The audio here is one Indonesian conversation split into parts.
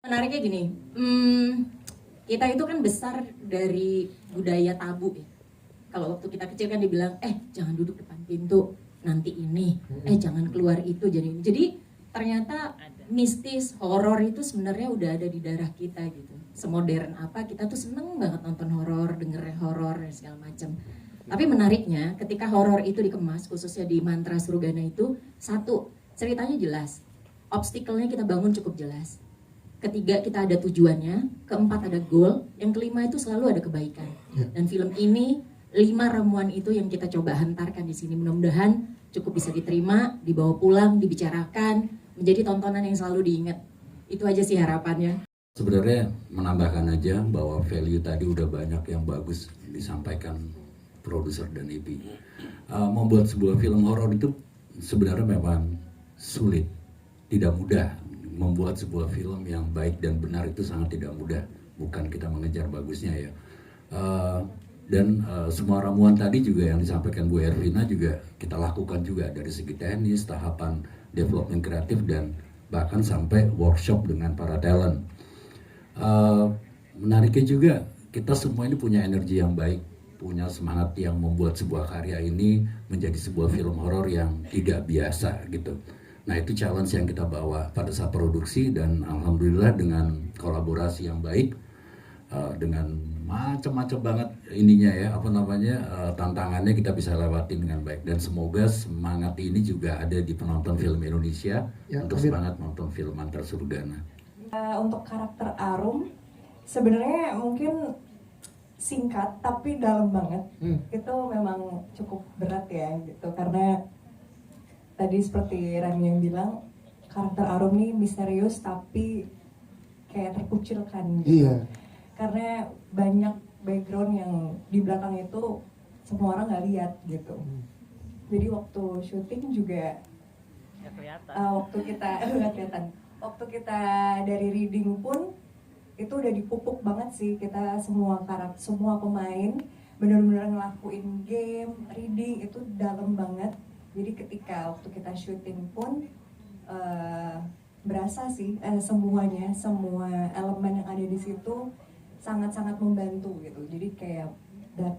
Menariknya gini, kita itu kan besar dari budaya tabu ya. Kalau waktu kita kecil kan dibilang, jangan duduk depan pintu, nanti ini, jangan keluar itu. Jadi ternyata mistis, horor itu sebenarnya udah ada di darah kita gitu. Semodern apa, kita tuh seneng banget nonton horor, denger horor dan segala macam. Tapi menariknya, ketika horor itu dikemas, khususnya di Mantra Surgana itu, satu, ceritanya jelas. Obstacle-nya kita bangun cukup jelas. Ketiga, kita ada tujuannya. Keempat, ada goal. Yang kelima itu selalu ada kebaikan. Dan film ini 5 ramuan itu yang kita coba hantarkan di sini. Mudah-mudahan cukup bisa diterima, dibawa pulang, dibicarakan, menjadi tontonan yang selalu diingat. Itu aja sih harapannya. Sebenarnya menambahkan aja bahwa value tadi udah banyak yang bagus disampaikan produser dan EP. Membuat sebuah film horor itu sebenarnya memang sulit, tidak mudah. Membuat sebuah film yang baik dan benar itu sangat tidak mudah. Bukan kita mengejar bagusnya ya. Dan semua ramuan tadi juga yang disampaikan Bu Ervina juga kita lakukan juga dari segi teknis, tahapan development kreatif dan bahkan sampai workshop dengan para talent. Menariknya juga kita semua ini punya energi yang baik, punya semangat yang membuat sebuah karya ini menjadi sebuah film horor yang tidak biasa gitu. Nah itu challenge yang kita bawa pada saat produksi dan alhamdulillah dengan kolaborasi yang baik, dengan macam-macam banget ininya ya tantangannya kita bisa lewati dengan baik dan semoga semangat ini juga ada di penonton film Indonesia ya, untuk semangat nonton film Mantra Surgana. Untuk karakter Arum sebenarnya mungkin singkat tapi dalam banget. Itu memang cukup berat ya gitu karena tadi seperti Rani yang bilang karakter Arum nih misterius tapi kayak terkucilkan gitu. Iya. Karena banyak background yang di belakang itu semua orang nggak lihat gitu. Jadi waktu syuting juga nggak kelihatan. Waktu kita dari reading pun itu udah dipupuk banget sih kita semua pemain benar-benar ngelakuin game, reading itu dalam banget. Jadi ketika waktu kita syuting pun berasa sih semua elemen yang ada di situ sangat-sangat membantu gitu. Jadi kayak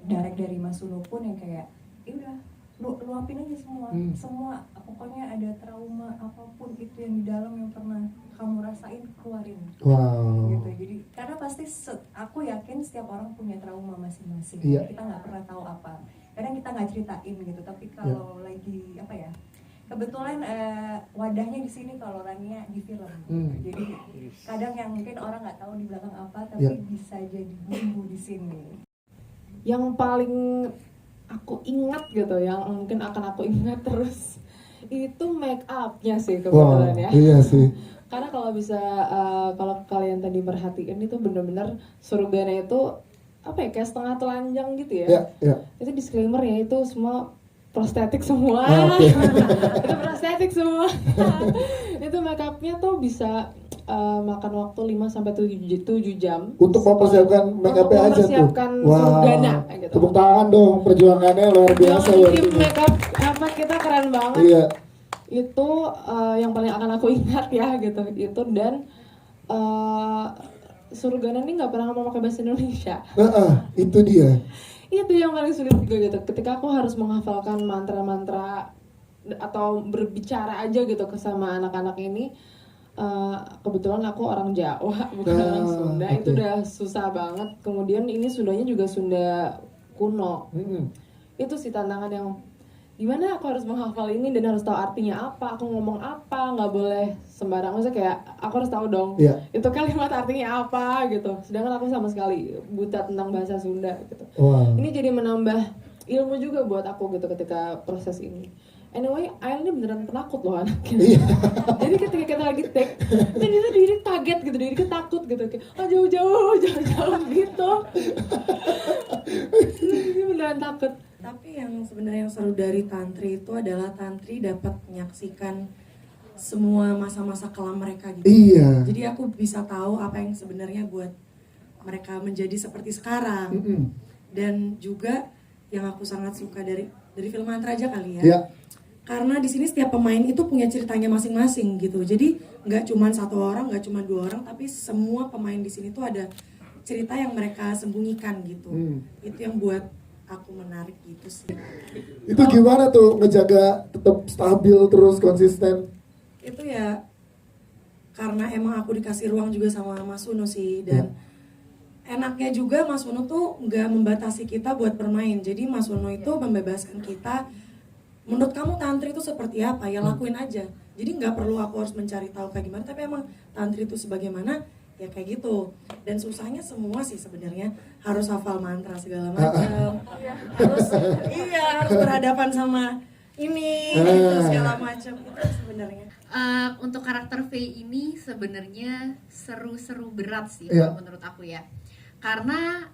direct dari Mas Sunu pun yang kayak udah luapin aja semua pokoknya ada trauma apapun itu yang di dalam yang pernah kamu rasain keluarin. Wow. Gitu. Jadi karena pasti aku yakin setiap orang punya trauma masing-masing. Iya. Kita nggak pernah tahu apa. Kadang kita nggak ceritain gitu. Tapi kalau lagi kebetulan wadahnya di sini kalau Rania di film. Jadi kadang yang mungkin orang nggak tahu di belakang apa tapi bisa jadi bumbu di sini. Yang paling aku ingat gitu, yang mungkin akan aku ingat terus itu make up-nya sih kebetulan ya. Iya sih. Karena kalau bisa kalau kalian tadi perhatikan itu benar-benar Surgana itu kayak setengah telanjang gitu ya. Itu disclaimer ya, itu semua prostetik semua. Itu prostetik semua. Itu make up-nya tuh bisa makan waktu 5-7 jam untuk mempersiapkan make up-nya aja tuh. Mempersiapkan Surgana gitu. Tepuk tangan dong, perjuangannya luar biasa ya. Tim make up kita keren banget. Iya. Itu yang paling akan aku ingat ya gitu. Itu dan Surgana ini nggak pernah ngomong pakai bahasa Indonesia. Itu dia. Itu yang paling sulit juga gitu. Ketika aku harus menghafalkan mantra-mantra atau berbicara aja gitu sama anak-anak ini. Kebetulan aku orang Jawa bukan orang Sunda. Itu udah susah banget. Kemudian ini Sundanya juga Sunda kuno. Itu sih tantangan yang gimana aku harus menghafal ini dan harus tahu artinya apa, aku ngomong apa, nggak boleh sembarang. Maksudnya kayak aku harus tahu dong itu kalimat artinya apa gitu. Sedangkan aku sama sekali buta tentang bahasa Sunda gitu. Ini jadi menambah ilmu juga buat aku gitu ketika proses ini. Anyway, Ael ini beneran penakut loh anaknya. Jadi ketika kita lagi take, dan itu diri kaget gitu, diri takut gitu, kayak jauh-jauh gitu. Ini beneran takut. Tapi yang sebenarnya seru dari tantri itu adalah tantri dapat menyaksikan semua masa-masa kelam mereka gitu. Iya. Jadi aku bisa tahu apa yang sebenarnya buat mereka menjadi seperti sekarang. Dan juga yang aku sangat suka dari film Mantra aja kali ya. karena di sini setiap pemain itu punya ceritanya masing-masing gitu. Jadi nggak cuma satu orang, nggak cuma 2 orang, tapi semua pemain di sini tuh ada cerita yang mereka sembunyikan gitu. Itu yang buat aku menarik gitu sih. Itu gimana tuh ngejaga tetap stabil terus konsisten? Itu ya karena emang aku dikasih ruang juga sama Mas Uno sih, dan enaknya juga Mas Uno tuh nggak membatasi kita buat bermain. Jadi Mas Uno itu membebaskan kita. Menurut kamu tantri itu seperti apa? Ya lakuin aja. Jadi nggak perlu aku harus mencari tahu kayak gimana. Tapi emang tantri itu sebagaimana ya kayak gitu. Dan susahnya semua sih sebenarnya, harus hafal mantra segala macam. harus berhadapan sama ini gitu, segala macam itu sebenarnya. Untuk karakter V ini sebenarnya seru-seru berat sih kalau menurut aku ya. Karena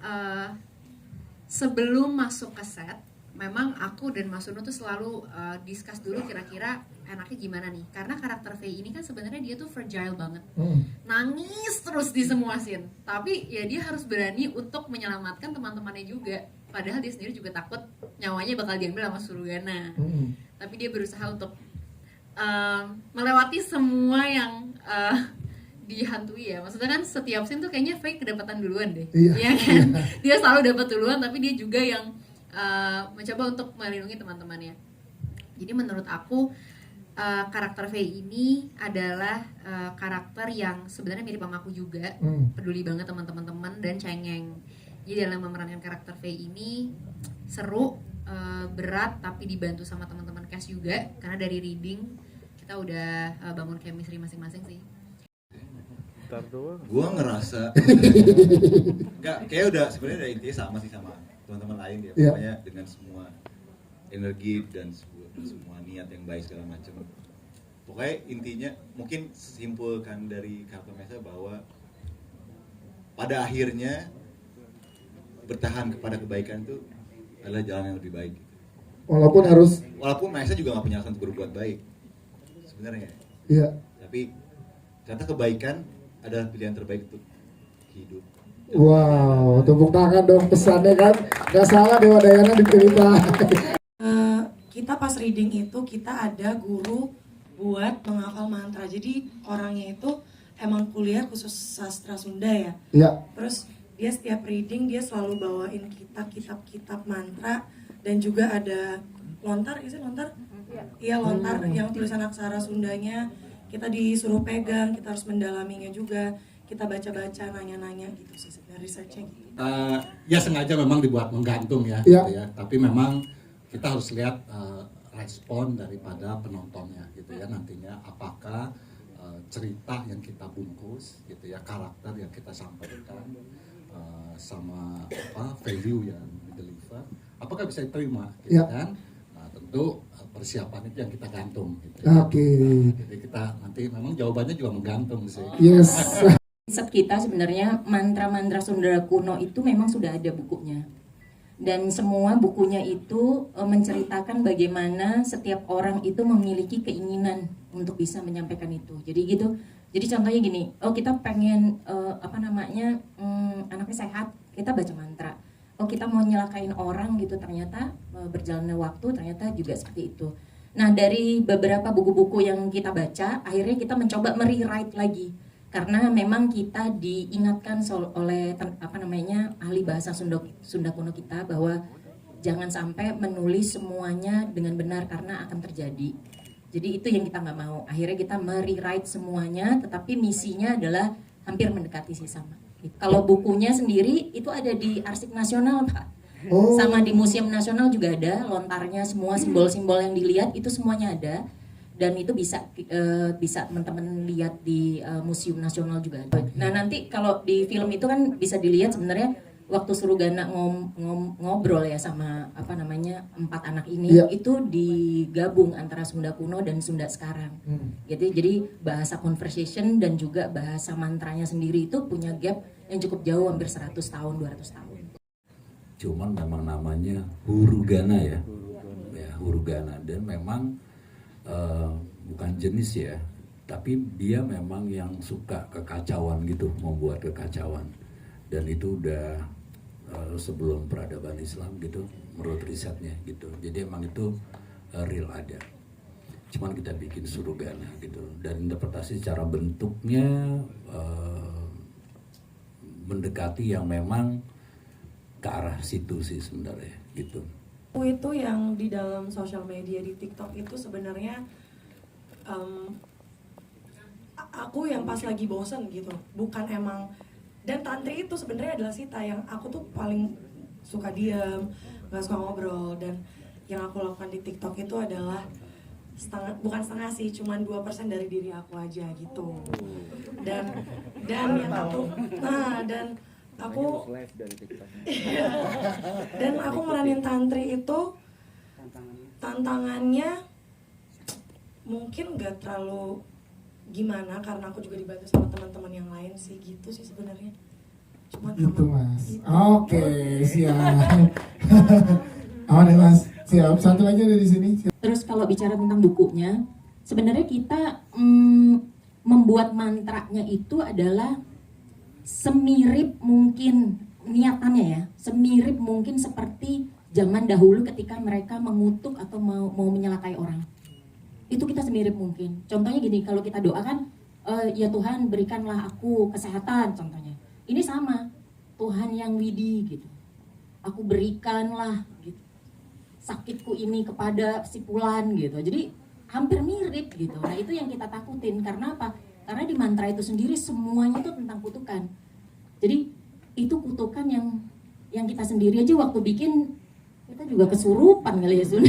sebelum masuk ke set, memang aku dan Mas Uno tuh selalu discuss dulu kira-kira enaknya gimana nih. Karena karakter V ini kan sebenarnya dia tuh fragile banget. Nangis terus di semua scene. Tapi ya dia harus berani untuk menyelamatkan teman-temannya juga. Padahal dia sendiri juga takut nyawanya bakal diambil sama Surugana. Tapi dia berusaha untuk melewati semua yang dihantui ya. Maksudnya kan setiap scene tuh kayaknya V kedapatan duluan deh. Iya kan? Dia selalu dapat duluan, tapi dia juga yang mencoba untuk melindungi teman-temannya. Jadi menurut aku karakter V ini adalah karakter yang sebenarnya mirip sama aku juga, peduli banget teman-teman dan cengeng. Jadi dalam memerankan karakter V ini seru, berat, tapi dibantu sama teman-teman cast juga, karena dari reading kita udah bangun chemistry masing-masing sih. Gua ngerasa kayak udah sebenarnya dari intinya sama sih sama teman-teman lain ya, pokoknya dengan semua energi dan semua niat yang baik segala macam. Pokoknya intinya mungkin simpulkan dari karakter Mesa bahwa pada akhirnya bertahan kepada kebaikan itu adalah jalan yang lebih baik. Walaupun Mesa juga nggak punya alasan untuk berbuat baik sebenarnya. Iya. Tapi ternyata kebaikan adalah pilihan terbaik untuk hidup. Wow, tepuk tangan dong pesannya kan. Gak salah Dewa Dayana dipilih Kita pas reading itu kita ada guru buat menghafal mantra. Jadi orangnya itu emang kuliah khusus sastra Sunda ya. Iya. Terus dia setiap reading dia selalu bawain kita kitab-kitab mantra, dan juga ada lontar, lontar? Iya lontar yang tulisan aksara Sundanya. Kita disuruh pegang, kita harus mendalaminya juga. Kita baca-baca, nanya-nanya gitu sih sebenarnya researchnya gitu. Ya sengaja memang dibuat menggantung ya, gitu ya. Tapi memang kita harus lihat respon daripada penontonnya gitu ya, nantinya apakah cerita yang kita bungkus gitu ya, karakter yang kita sampaikan sama value yang deliver, apakah bisa diterima gitu kan. Nah tentu persiapan itu yang kita gantung gitu ya. Jadi kita nanti memang jawabannya juga menggantung sih. Set kita sebenarnya mantra-mantra Sunda kuno itu memang sudah ada bukunya, dan semua bukunya itu menceritakan bagaimana setiap orang itu memiliki keinginan untuk bisa menyampaikan itu. Jadi gitu. Jadi contohnya gini, kita pengen anaknya sehat, kita baca mantra. Kita mau nyelakain orang gitu, ternyata berjalannya waktu ternyata juga seperti itu. Nah dari beberapa buku-buku yang kita baca, akhirnya kita mencoba merewrite lagi. Karena memang kita diingatkan oleh ahli bahasa Sunda kuno kita bahwa jangan sampai menulis semuanya dengan benar karena akan terjadi. Jadi itu yang kita nggak mau. Akhirnya kita merewrite semuanya, tetapi misinya adalah hampir mendekati sama. Kalau bukunya sendiri itu ada di Arsip Nasional, Pak. Sama di Museum Nasional juga ada lontarnya, semua simbol-simbol yang dilihat itu semuanya ada. Dan itu bisa teman-teman lihat di Museum Nasional juga. Nah nanti kalau di film itu kan bisa dilihat sebenarnya waktu Surugana ngobrol ya sama 4 anak ini, itu digabung antara Sunda kuno dan Sunda sekarang. Jadi bahasa conversation dan juga bahasa mantranya sendiri itu punya gap yang cukup jauh, hampir 100 tahun, 200 tahun. Cuman memang namanya Hurugana ya, Hurugana, dan memang bukan jenis ya, tapi dia memang yang suka kekacauan gitu, membuat kekacauan, dan itu udah sebelum peradaban Islam gitu menurut risetnya gitu. Jadi emang itu real ada. cuman kita bikin surgana gitu. Dan interpretasi secara bentuknya mendekati yang memang ke arah situ sih sebenarnya gitu. Itu yang di dalam sosial media di TikTok itu sebenarnya aku yang pas lagi bosen gitu, bukan emang. Dan tantri itu sebenarnya adalah Sita yang aku tuh paling suka diam, nggak suka ngobrol. Dan yang aku lakukan di TikTok itu adalah bukan setengah sih, cuman 2% dari diri aku aja gitu. Dan yang aku dan aku meranin tantri itu tantangannya mungkin nggak terlalu gimana, karena aku juga dibantu sama teman-teman yang lain sih, gitu sih sebenarnya. Cuma gitu Mas. Oke, siap. Aman ya Mas. Siap. Satu lagi ada di sini. Siap. Terus kalau bicara tentang bukunya, sebenarnya kita membuat mantranya itu adalah semirip mungkin niatannya ya, semirip mungkin seperti zaman dahulu ketika mereka mengutuk atau mau menyelakai orang. Itu kita semirip mungkin. Contohnya gini, kalau kita doakan, ya Tuhan berikanlah aku kesehatan contohnya. Ini sama, Tuhan yang widi gitu. Aku berikanlah gitu sakitku ini kepada si fulan gitu. Jadi hampir mirip gitu. Nah itu yang kita takutin. Karena apa? Karena di mantra itu sendiri semuanya itu tentang kutukan. Jadi itu kutukan yang kita sendiri aja waktu bikin kita juga kesurupan kali ya Sun.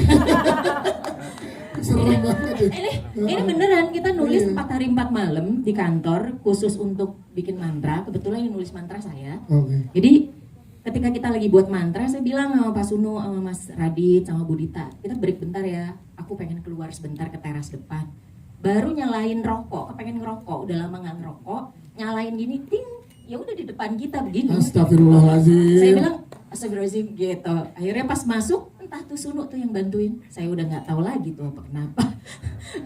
Ini beneran kita nulis 4 hari 4 malam di kantor khusus untuk bikin mantra. Kebetulan yang nulis mantra saya. Jadi ketika kita lagi buat mantra, saya bilang sama Pak Sunu, sama Mas Radit, sama Bu Dita, kita break bentar ya, aku pengen keluar sebentar ke teras depan. Baru nyalain rokok, kepengen ngerokok, udah lama gak ngerokok, nyalain gini, ting, ya udah di depan kita begini. Astagfirullahaladzim. Saya bilang, astagfirullahaladzim gitu. Akhirnya pas masuk, entah tuh Sunu tuh yang bantuin. Saya udah gak tahu lagi tuh apa kenapa.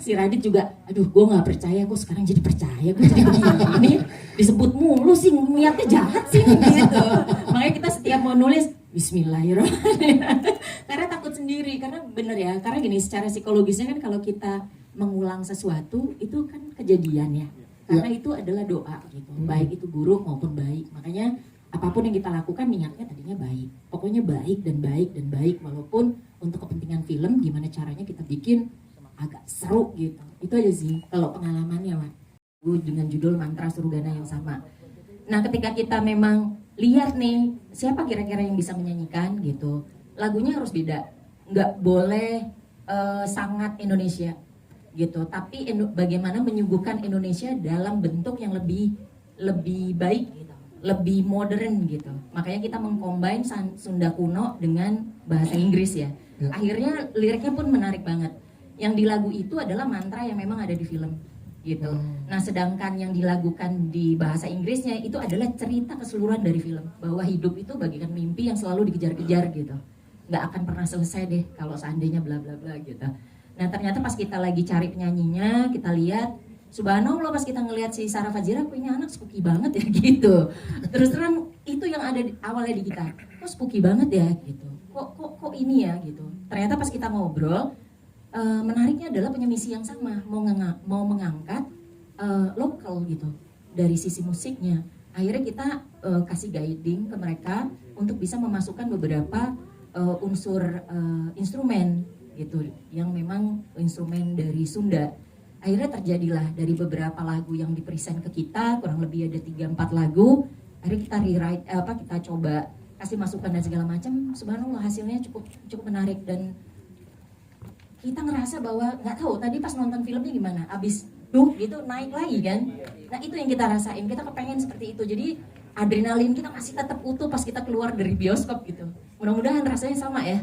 Si Radit juga, aduh gue gak percaya, kok sekarang jadi percaya, gue jadi begini. Disebut mulu sih, niatnya jahat sih gitu. Makanya kita setiap mau nulis, bismillahirrahmanirrahim. Karena takut sendiri, karena bener ya, karena gini secara psikologisnya kan kalau kita mengulang sesuatu, itu kan kejadian ya. Karena itu adalah doa gitu, baik itu buruk maupun baik. Makanya apapun yang kita lakukan niatnya tadinya baik. Pokoknya baik dan baik dan baik, walaupun untuk kepentingan film gimana caranya kita bikin agak seru gitu. Itu aja sih kalau pengalamannya Mak. Dengan judul Mantra Surgana yang sama. Nah ketika kita memang lihat nih siapa kira-kira yang bisa menyanyikan gitu, lagunya harus beda, nggak boleh sangat Indonesia gitu, tapi bagaimana menyuguhkan Indonesia dalam bentuk yang lebih baik gitu, lebih modern gitu. Makanya kita mengcombine Sunda kuno dengan bahasa Inggris ya. Akhirnya liriknya pun menarik banget. Yang di lagu itu adalah mantra yang memang ada di film gitu. Nah sedangkan yang dilakukan di bahasa Inggrisnya itu adalah cerita keseluruhan dari film, bahwa hidup itu bagaikan mimpi yang selalu dikejar-kejar gitu, nggak akan pernah selesai deh kalau seandainya bla bla bla gitu. Nah ternyata pas kita lagi cari penyanyinya, kita lihat subhanallah pas kita ngelihat si Sarah Fajira, kok ini anak spooky banget ya gitu. Terus terang itu yang ada awalnya di kita, kok spooky banget ya gitu, kok ini ya gitu. Ternyata pas kita ngobrol, menariknya adalah punya misi yang sama, mau mengangkat lokal gitu dari sisi musiknya. Akhirnya kita kasih guiding ke mereka untuk bisa memasukkan beberapa unsur instrumen gitu yang memang instrumen dari Sunda. Akhirnya terjadilah dari beberapa lagu yang dipresent ke kita, kurang lebih ada 3-4 lagu. Akhirnya kita rewrite, kita coba kasih masukan dan segala macam. Subhanallah hasilnya cukup menarik, dan kita ngerasa bahwa nggak tahu tadi pas nonton filmnya gimana, abis gitu naik lagi kan. Nah itu yang kita rasain, kita kepengen seperti itu. Jadi adrenalin kita masih tetap utuh pas kita keluar dari bioskop gitu. Mudah-mudahan rasanya sama ya.